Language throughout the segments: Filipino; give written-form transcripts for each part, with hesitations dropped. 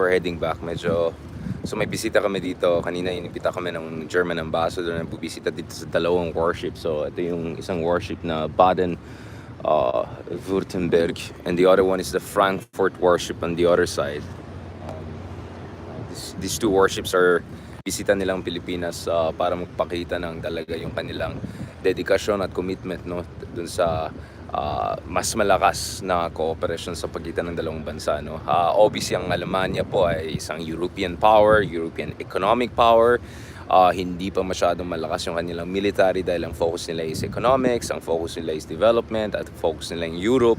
before heading back, so may bisita kami dito. Kanina inibita kami ng German ambassador na bubisita dito sa dalawang warship. So ito yung isang warship na Baden Württemberg, and the other one is the Frankfurt warship on the other side. These two warships are bisita nilang Pilipinas para magpakita ng talaga yung kanilang dedikasyon at commitment, no, dun sa mas malakas na cooperation sa pagitan ng dalawang bansa, no. Obviously ang Alemanya po ay isang European power, European economic power. Hindi pa masyadong malakas yung kanilang military dahil ang focus nila is economics, ang focus nila is development, at focus nila in Europe.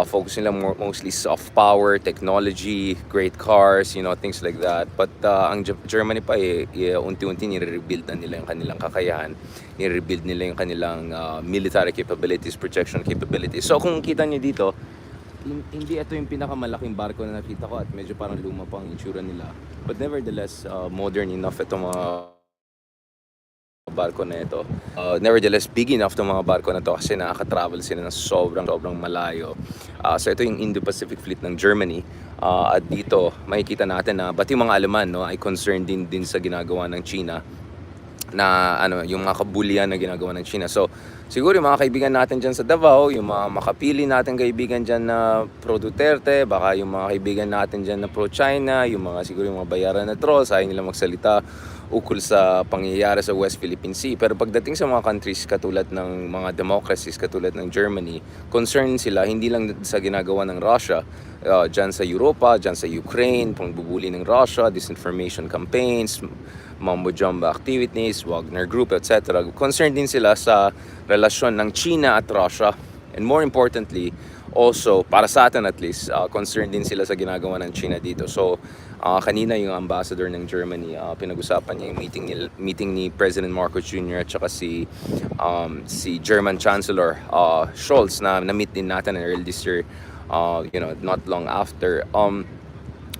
Focus nila mostly soft power, technology, great cars, things like that. But ang Germany pa unti-unti nire-rebuild na nila yung kanilang kakayahan. Nire-rebuild nila yung kanilang military capabilities, protection capabilities. So kung kita niyo dito, hindi ito yung pinakamalaking barko na nakita ko at medyo parang luma pa ang itsura nila. But nevertheless, modern enough itong mga barko na ito. Nevertheless, big enough itong mga barko na to kasi nakaka-travel sila ng sobrang malayo. So ito yung Indo-Pacific Fleet ng Germany. At dito, makikita natin na pati mga Aleman, no, ay concerned din sa ginagawa ng China, na yung mga kabulian na ginagawa ng China. So siguro yung mga kaibigan natin dyan sa Davao, yung mga makapili natin kaibigan dyan na pro-Duterte, baka yung mga kaibigan natin dyan na pro-China, siguro yung mga bayaran na trolls, ayaw nila magsalita ukol sa pangyayari sa West Philippine Sea. Pero pagdating sa mga countries katulad ng mga democracies, katulad ng Germany, concerned sila hindi lang sa ginagawa ng Russia, dyan sa Europa, dyan sa Ukraine, pangbubuli ng Russia, disinformation campaigns, mumbo-jumbo activities, Wagner Group, etc. Concerned din sila sa relasyon ng China at Russia. And more importantly, also, para sa atin at least, concerned din sila sa ginagawa ng China dito. So, kanina yung ambassador ng Germany, pinag-usapan niya yung meeting ni President Marcos Jr. at saka si German Chancellor Scholz na na-meet din natin early this year, not long after.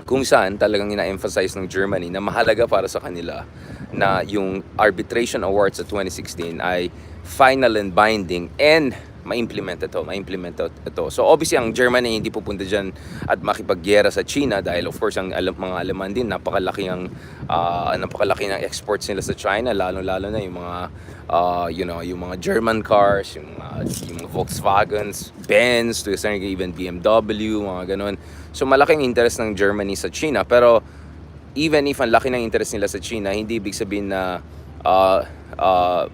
Kung saan talagang ina-emphasize ng Germany na mahalaga para sa kanila na yung arbitration awards sa 2016 ay final and binding and ma-implement ito. So obviously ang Germany hindi pupunta dyan at makipagyera sa China dahil of course ang mga Aleman din napakalaki ng exports nila sa China, lalo na yung mga yung mga German cars, yung mga Volkswagens, Benz, to a certain even BMW, mga ganun. So malaking interest ng Germany sa China, pero even if ang laki ng interest nila sa China, hindi ibig sabihin na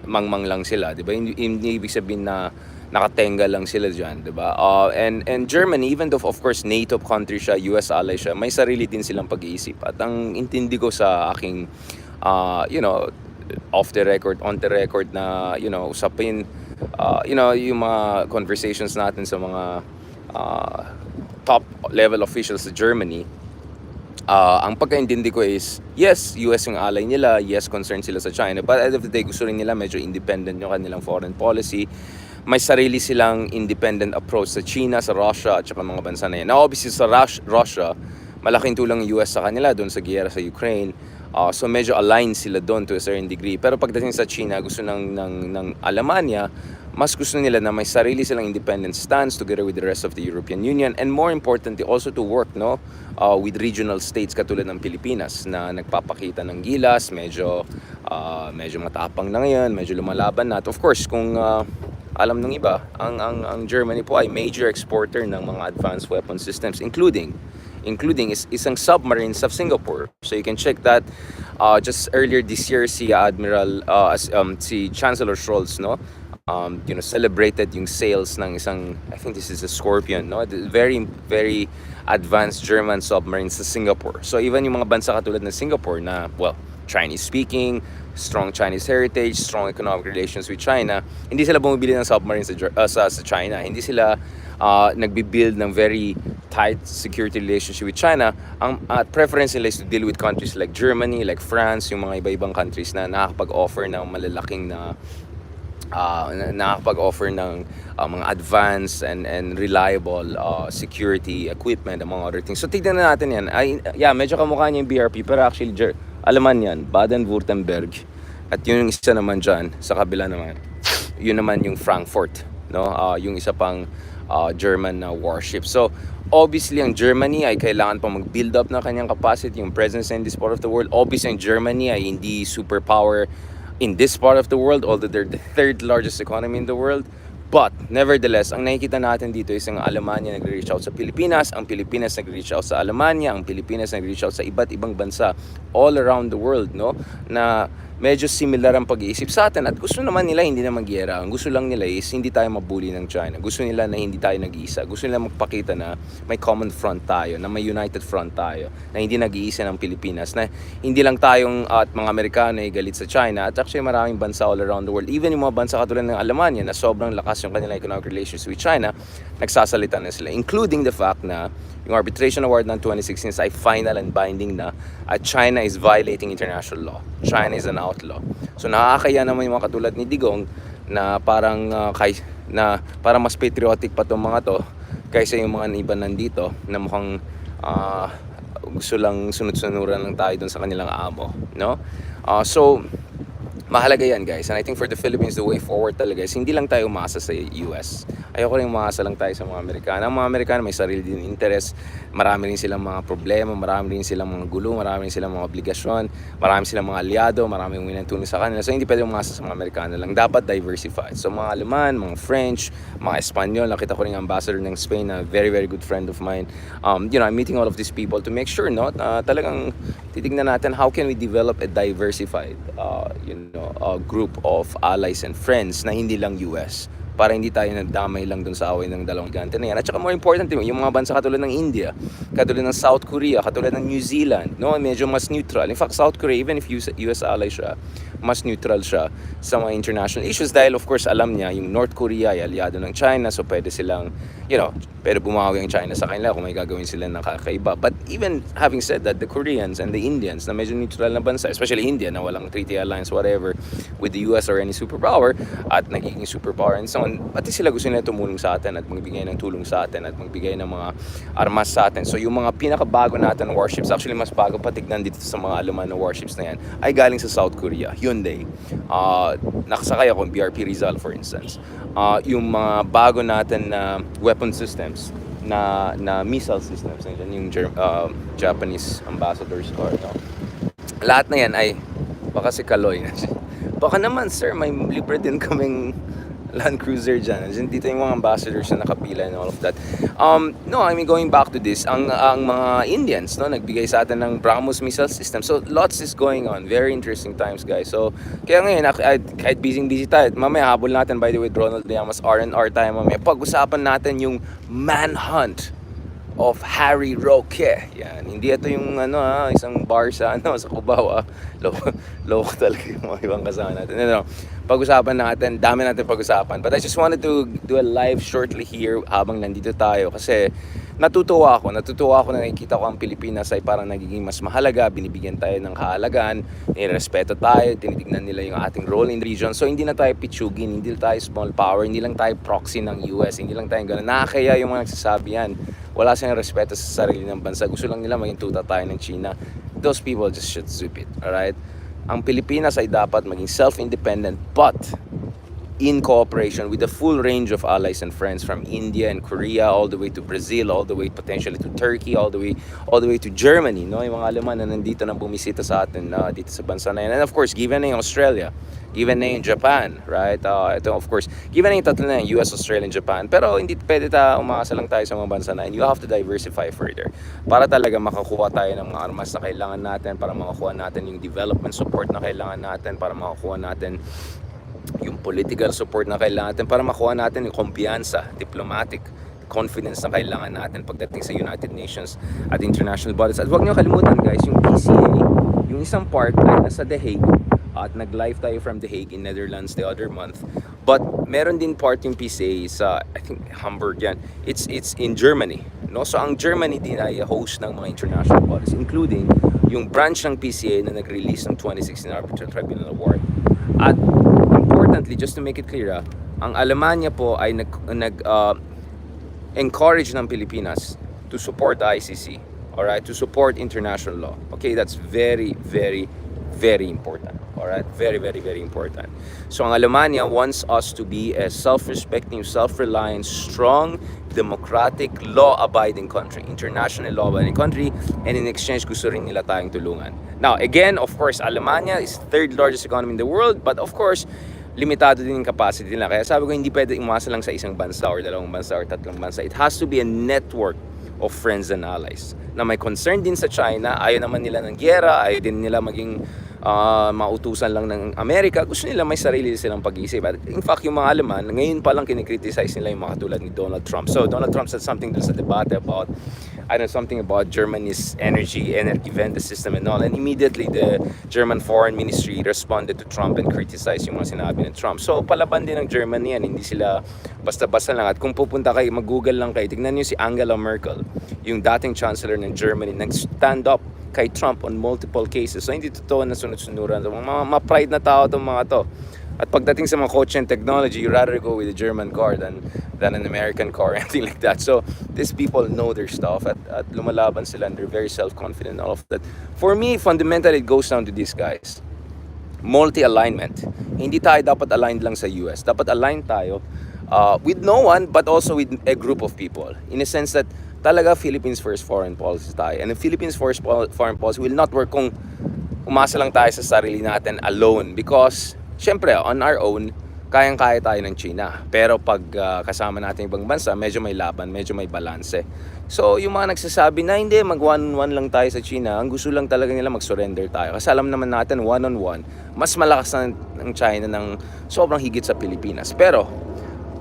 mangmang lang sila, di ba? Hindi ibig sabihin na nakatenga lang sila dyan, di ba? And Germany, even though of course NATO country siya, US ally siya, may sarili din silang pag-iisip. At ang intindi ko sa aking off the record, on the record na usapin, yung mga conversations natin sa mga top level officials sa Germany, ang pagkaintindi ko is, yes, US yung ally nila, yes, concerned sila sa China, but at the end of the day, gusto rin nila medyo independent yung kanilang foreign policy. May sarili silang independent approach sa China, sa Russia, at saka mga bansa na yan. Now, obviously, sa Russia, malaking tulong yung US sa kanila doon sa giyera sa Ukraine. So, medyo aligned sila doon to a certain degree. Pero pagdating sa China, gusto ng Alemanya, mas gusto nila na may sarili silang independent stance together with the rest of the European Union, and more importantly also to work with regional states katulad ng Pilipinas na nagpapakita ng gilas, medyo matapang na ngayon, medyo lumalaban na. At of course, kung alam ng iba, ang Germany po ay major exporter ng mga advanced weapon systems, including isang submarine sa Singapore. So you can check that. Just earlier this year, si Chancellor Scholz, celebrated yung sales ng isang, I think this is a Scorpion, very very advanced German submarine sa Singapore. So even yung mga bansa katulad ng Singapore na, well, Chinese speaking, strong Chinese heritage, strong economic relations with China, hindi sila bumibili ng submarine sa China. Hindi sila nagbi-build ng very tight security relationship with China. Ang preference nila is to deal with countries like Germany, like France, yung mga iba-ibang countries na nakakapag-offer ng malalaking nakakapag-offer ng mga advanced and reliable security equipment, among other things. So tignan na natin yan. Medyo kamukha niya yung BRP, pero actually Aleman yan, Baden-Württemberg. At yung isa naman dyan, sa kabila naman, yun naman yung Frankfurt, yung isa pang German warship. So obviously ang Germany ay kailangan pang mag-build up ng kanyang capacity, yung presence in this part of the world. Obviously ang Germany ay hindi superpower in this part of the world, although they're the third largest economy in the world. But nevertheless, ang nakikita natin dito is ang Alemanya nagre-reach out sa Pilipinas, ang Pilipinas nagre-reach out sa Alemanya, ang Pilipinas nagre-reach out sa iba't ibang bansa all around the world, no? Na medyo similar ang pag-iisip sa atin at gusto naman nila hindi na magyera. Ang gusto lang nila is hindi tayo mabuli ng China. Gusto nila na hindi tayo nag-iisa. Gusto nila magpakita na may common front tayo, na may united front tayo, na hindi nag-iisa ng Pilipinas, na hindi lang tayong at mga Amerikano ay galit sa China at actually maraming bansa all around the world. Even yung mga bansa katulad ng Alemanya na sobrang lakas yung kanilang economic relations with China, nagsasalita na sila. Including the fact na yung arbitration award ng 2016 ay final and binding na at China is violating international law. China is an outlaw. So nakakaya naman yung mga katulad ni Digong na parang parang mas patriotic pa tong mga to kaysa yung mga iba nandito na mukhang gusto lang sunod-sunuran lang tayo dun sa kanilang amo, no? So mahalaga yan, guys. And I think for the Philippines, the way forward talaga is hindi lang tayo umasa sa US. Ayoko rin umasa lang tayo sa mga Amerikano. Ang mga Amerikano may sarili din interest. Marami rin silang mga problema, marami rin silang mga gulo, marami rin silang mga obligasyon, marami silang mga aliado, marami yung minantunin sa kanila. So hindi pwede umasa sa mga Amerikano lang. Dapat diversified. So mga Aleman, mga French, mga Espanyol. Nakita ko rin ang ambassador ng Spain, a very, very good friend of mine. I'm meeting all of these people to make sure, no, talagang titignan natin how can we develop a diversified, group of allies and friends na hindi lang US para hindi tayo nagdamay lang dun sa away ng dalawang gigante na yan. At saka more important, yung mga bansa katulad ng India, katulad ng South Korea, katulad ng New Zealand, no, medyo mas neutral. In fact, South Korea, even if US ally siya, mas neutral siya sa mga international issues dahil of course alam niya yung North Korea ay aliado ng China, so pwede silang, pwede bumawi ang China sa kanila kung may gagawin sila na kakaiba. But even having said that, the Koreans and the Indians na medyo neutral na bansa, especially India na walang treaty alliance whatever with the US or any superpower at nagiging superpower and so on, pati sila gusto nila tumulong sa atin at magbigay ng tulong sa atin at magbigay ng mga armas sa atin. So yung mga pinakabago natin warships, actually mas bago patignan dito sa mga Aleman na warships na yan, ay galing sa South Korea, Hyundai. Nakasakay ako ng BRP Rizal for instance. Yung mga bago natin na weapon systems na missile systems, yung Japanese ambassador's car, no? Lahat na yan ay baka si Kaloy na siya. Baka naman sir, may libre din kaming Land Cruiser dyan. Dito yung mga ambassadors na nakapila and all of that. No, I mean, going back to this, ang mga Indians, no, nagbigay sa atin ng BrahMos missile system. So, lots is going on. Very interesting times, guys. So, kaya ngayon, kahit busy tayo, mamaya habol natin, by the way, Ronald Llamas, R&R tayo mamaya. Pag-usapan natin yung manhunt of Harry Roque. Yan. Hindi ito yung isang bar sa sa Cubao. Loko talaga yung mga ibang kasama natin. Pag-usapan natin, dami natin pag-usapan. But I just wanted to do a live shortly here habang nandito tayo kasi natutuwa ako na nakikita ko ang Pilipinas ay parang nagiging mas mahalaga, binibigyan tayo ng kahalagaan, nirespeto tayo, tinitignan nila yung ating role in the region. So hindi na tayo pitsugin, hindi tayo small power, hindi lang tayo proxy ng US, hindi lang tayo gano'n. Nakakaya yung mga nagsasabi yan. Wala silang respeto sa sarili ng bansa. Gusto lang nila maging tuta tayo ng China. Those people just should zip it, alright? Ang Pilipinas ay dapat maging self-independent but in cooperation with the full range of allies and friends from India and Korea all the way to Brazil, all the way potentially to Turkey, all the way to Germany, no? Yung mga Aleman na nandito na bumisita sa atin dito sa bansa na yan. And of course, given na yung Australia, given na yung Japan, right? Ito of course, given na yung tatlo na yung US, Australia, and Japan. Pero hindi pwede umakasa lang tayo sa mga bansa na yan. You have to diversify further para talaga makakuha tayo ng mga armas na kailangan natin, para makakuha natin yung development support na kailangan natin, para makakuha natin yung political support na kailangan natin, para makuha natin yung kumpiyansa, diplomatic confidence na kailangan natin pagdating sa United Nations at international bodies. At huwag niyo kalimutan guys, yung PCA, yung isang part ay nasa The Hague at nag-live tayo from The Hague in Netherlands the other month. But meron din part yung PCA sa, I think, Hamburg yan. It's in Germany. No? So ang Germany din ay host ng mga international bodies, including yung branch ng PCA na nag-release ng 2016 Arbitral Tribunal Award. At importantly, just to make it clear, ang Alemanya po ay encourage ng Pilipinas to support the ICC, alright, to support international law. Okay, that's very, very, very important. Alright? Very, very, very important. So ang Alemania wants us to be a self-respecting, self-reliant, strong, democratic, law-abiding country, international law-abiding country, and in exchange gusto rin nila tayong tulungan. Now, again, of course, Alemania is third largest economy in the world, but of course, limitado din yung capacity nila. Kaya sabi ko, hindi pwede umasa lang sa isang bansa or dalawang bansa or tatlong bansa. It has to be a network of friends and allies na may concern din sa China. Ayaw naman nila ng giyera, ayaw din nila maging mautusan lang ng Amerika. Gusto nila may sarili silang pag-iisip. At in fact, yung mga Aleman, ngayon pa lang kinikriticize nila yung mga katulad ni Donald Trump. So Donald Trump said something dun sa debate about something about Germany's energy Wende system and all. And immediately, the German foreign ministry responded to Trump and criticized yung mga sinabi ni Trump. So, palaban din ng Germany yan. Hindi sila basta-basta lang. At kung pupunta kayo, mag-google lang kayo, tignan nyo si Angela Merkel, yung dating chancellor ng Germany, nag-stand up kay Trump on multiple cases. So, hindi totoo na sunod-sunuran. Ma-pride na tao itong mga to. At pagdating sa mga kotse and technology, you rather go with a German car than an American car, anything like that. So, these people know their stuff at lumalaban sila and they're very self-confident and all of that. For me, fundamentally, it goes down to these guys. Multi-alignment. Hindi tayo dapat aligned lang sa US. Dapat aligned tayo with no one, but also with a group of people. In a sense that talaga Philippines first foreign policy tayo. And the Philippines first foreign policy will not work kung umasa lang tayo sa sarili natin alone. Because siyempre, on our own, kayang-kaya tayo ng China. Pero pag kasama natin ibang bansa, medyo may laban, medyo may balanse. So, yung mga nagsasabi na hindi, mag-one-on-one lang tayo sa China, ang gusto lang talaga nila mag-surrender tayo. Kasi alam naman natin, one-on-one, mas malakas na ng China ng sobrang higit sa Pilipinas. Pero,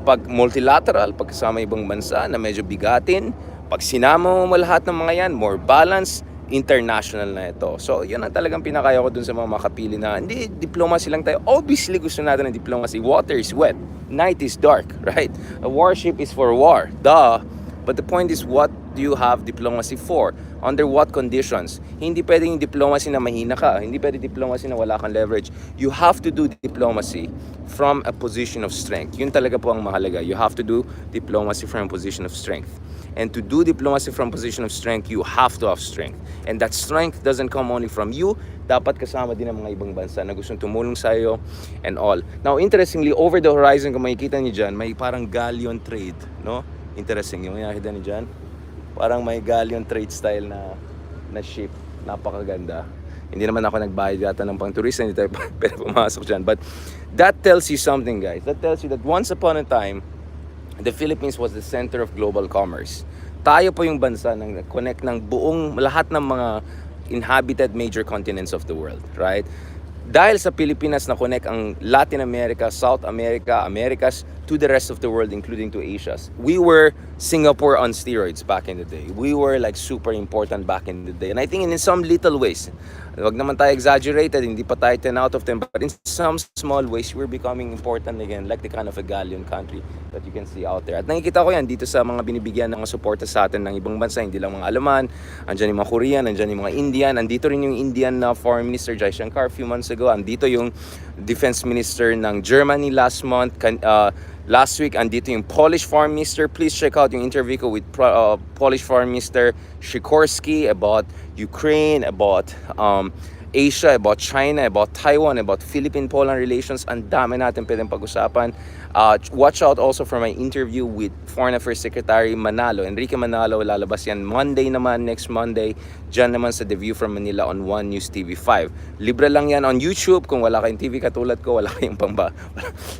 pag multilateral, pag kasama ibang bansa na medyo bigatin, pag sinama mo lahat ng mga yan, more balance, international na ito. So, yun ang talagang pinakaya ko dun sa mga makapili na hindi, diplomacy lang tayo. Obviously, gusto natin ng diplomacy. Water is wet. Night is dark, right? A warship is for war. Duh. But the point is, what do you have diplomacy for? Under what conditions? Hindi pwedeng yung diplomacy na mahina ka. Hindi pwedeng diplomacy na wala kang leverage. You have to do diplomacy from a position of strength. Yun talaga po ang mahalaga. You have to do diplomacy from a position of strength. And to do diplomacy from position of strength, you have to have strength. And that strength doesn't come only from you. Dapat kasama din ng mga ibang bansa na gustong tumulong sa iyo and all. Now, interestingly, over the horizon, kung makikita niyo dyan, may parang galleon trade, no? Interesting, yung nakikita niyo dyan. Parang may galleon trade style na ship. Napakaganda. Hindi naman ako nagbayad yata ng pang turista, hindi tayo pwede pumasok dyan. But that tells you something, guys. That tells you that once upon a time, the Philippines was the center of global commerce. Tayo po yung bansa na connect ng buong lahat ng mga inhabited major continents of the world, right? Dahil sa Pilipinas na connect ang Latin America, South America, Americas to the rest of the world, including to Asia. We were Singapore on steroids back in the day. We were like super important back in the day. And I think in some little ways, wag naman tayo exaggerated, hindi pa tayo 10 out of 10, but in some small ways, we're becoming important again, like the kind of a galleon country that you can see out there. At nakikita ko yan dito sa mga binibigyan ng suporta sa atin ng ibang bansa, hindi lang mga Aleman, andyan yung mga Korean, andyan yung mga Indian, andito rin yung Indian na Foreign Minister Jai Shankar a few months ago, andito yung Defense Minister ng Germany last week, andito yung Polish Foreign Minister. Please check out yung interview ko with Polish Foreign Minister Sikorski about Ukraine, about Asia, about China, about Taiwan, about Philippine-Poland relations. Ang dami natin pwedeng pag-usapan. Watch out also for my interview with Foreign Affairs Secretary Manalo, Enrique Manalo. Lalabas yan Monday naman, next Monday. Diyan naman sa The View from Manila on One News TV5. Libre lang yan on YouTube. Kung wala kayong TV katulad ko, wala kayong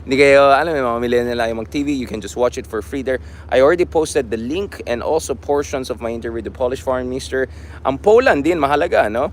hindi kayo, may mga millennial lang yung mag-TV. You can just watch it for free there. I already posted the link and also portions of my interview with the Polish Foreign Minister. Ang Poland din, mahalaga, no?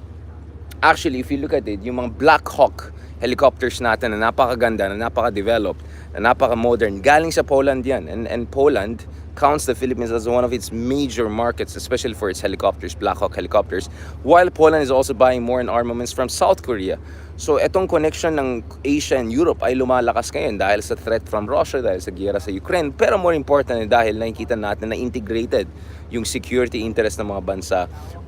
Actually, if you look at it, yung mga Black Hawk helicopters natin na napakaganda, na napaka-developed, na napaka-modern, galing sa Poland yan. And Poland counts the Philippines as one of its major markets, especially for its helicopters, Black Hawk helicopters, while Poland is also buying more in armaments from South Korea. So, etong connection ng Asia and Europe ay lumalakas ngayon dahil sa threat from Russia, dahil sa giyera sa Ukraine. Pero more important, dahil nakikita natin na integrated yung security interest ng mga bansa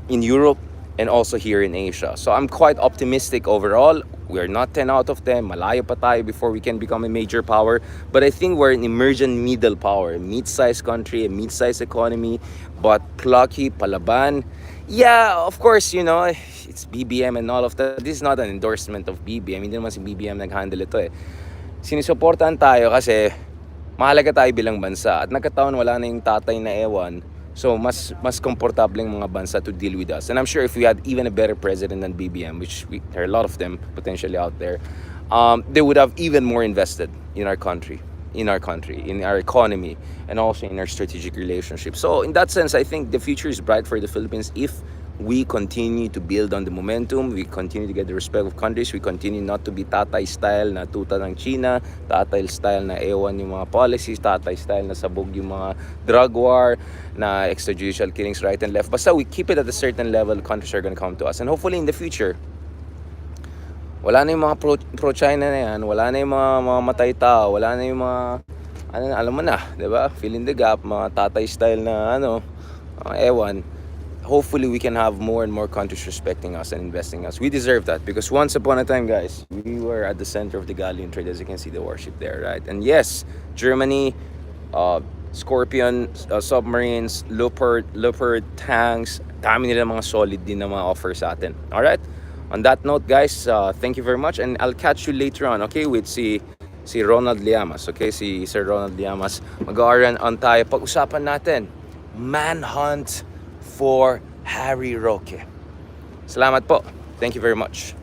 in Europe and also here in Asia. So I'm quite optimistic overall. We're not 10 out of 10. Malayo pa tayo before we can become a major power. But I think we're an emergent middle power. A mid-sized country, a mid-sized economy, but plucky, palaban. Yeah, of course, it's BBM and all of that. This is not an endorsement of BBM. Hindi naman si BBM nag-handle ito eh. Sinusuportahan tayo kasi mahalaga tayo bilang bansa. At nagkataon wala na yung tatay na ewan. So, mas komportableng mga bansa to deal with us. And I'm sure if we had even a better president than BBM, which there are a lot of them potentially out there, they would have even more invested in our country, in our economy, and also in our strategic relationships. So, in that sense, I think the future is bright for the Philippines if we continue to build on the momentum, we continue to get the respect of countries, we continue not to be tatay style na tuta ng China, tatay style na ewan yung mga policies, tatay style na sabog yung mga drug war, na extrajudicial killings right and left. Basta we keep it at a certain level, countries are gonna come to us. And hopefully in the future, wala na yung mga pro-China na yan, wala na yung mga matay tao, wala na yung mga, alam mo na, di ba? Fill in the gap, mga tatay style na ewan. Hopefully we can have more and more countries respecting us and investing in us. We deserve that because once upon a time, guys, we were at the center of the galleon trade. As you can see, the warship there, right? And yes, Germany, Scorpion, submarines, Leopard tanks, dami nila mga solid din na mga offer sa atin. Alright? On that note, guys, thank you very much and I'll catch you later on, okay, with si Ronald Llamas, okay? Si Sir Ronald Llamas. Mag-aaran on tayo. Pag-usapan natin, manhunt for Harry Roque. Salamat po. Thank you very much.